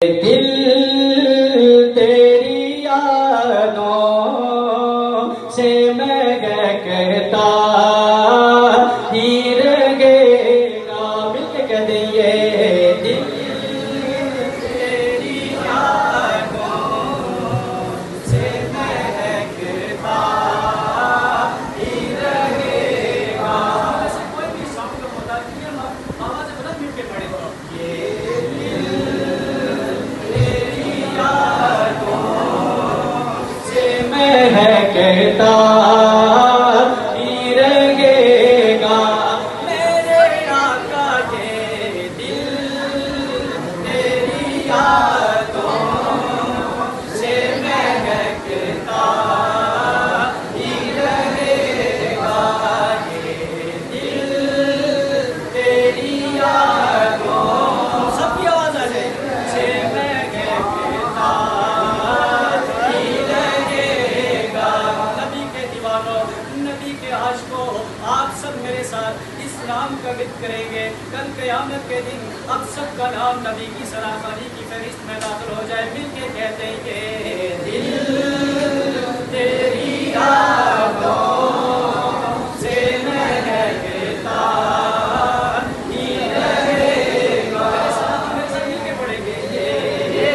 दिल तेरी यादों से महकता ही रहेगा। मिलके कह दिए दिल तेरी यादों से महकता ही रहेगा। कोई भी सॉन्ग होता है आवाज बड़ा मिलके पड़े ये कहता ही रहेगा मेरे आका ये दिल तेरी यादों से महकता ही रहेगा। ये दिल तेरी यादों सबकी आवाज आ जाए से महकता ही रहेगा। नबी के आशिकों आप सब मेरे साथ इस नाम का जिक्र करेंगे। कल क़यामत के दिन अब सबका नाम नबी की सराफानी की फहरिस्त में दाखिल हो जाए। मिलके कहते हैं ये दिल तेरी यादों से महकता ही रहेगा। मेरे साथ मिलके पढ़ेंगे ये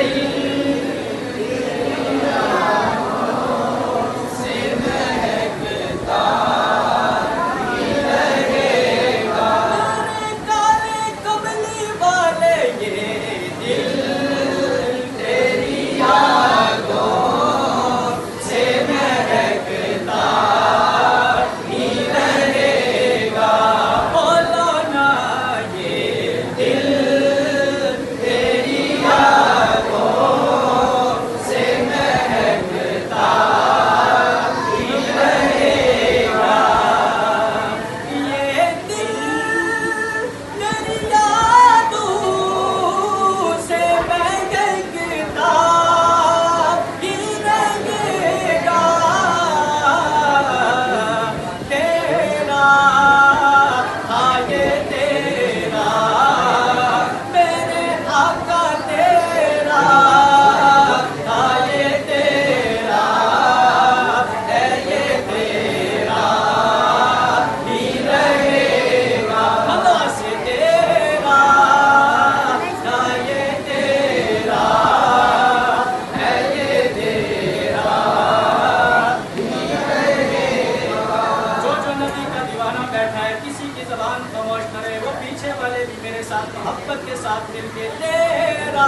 खामोश न रहे। वो पीछे वाले भी मेरे साथ मोहब्बत के साथ मिलके तेरा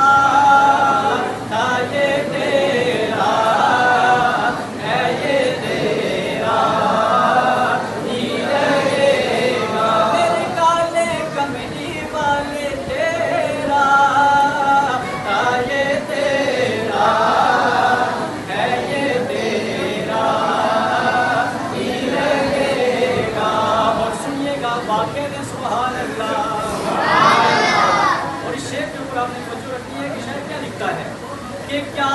था ये तेरा है ये तेरा ही रहेगा। मेरे काले कमली वाले तेरा था ये तेरा है ये तेरा ही रहेगा। और सुनिएगा वाक़े सुभान अल्लाह। और इस शेर के ऊपर आपने तवज्जो रखनी है कि शायद क्या लिखता है कि क्या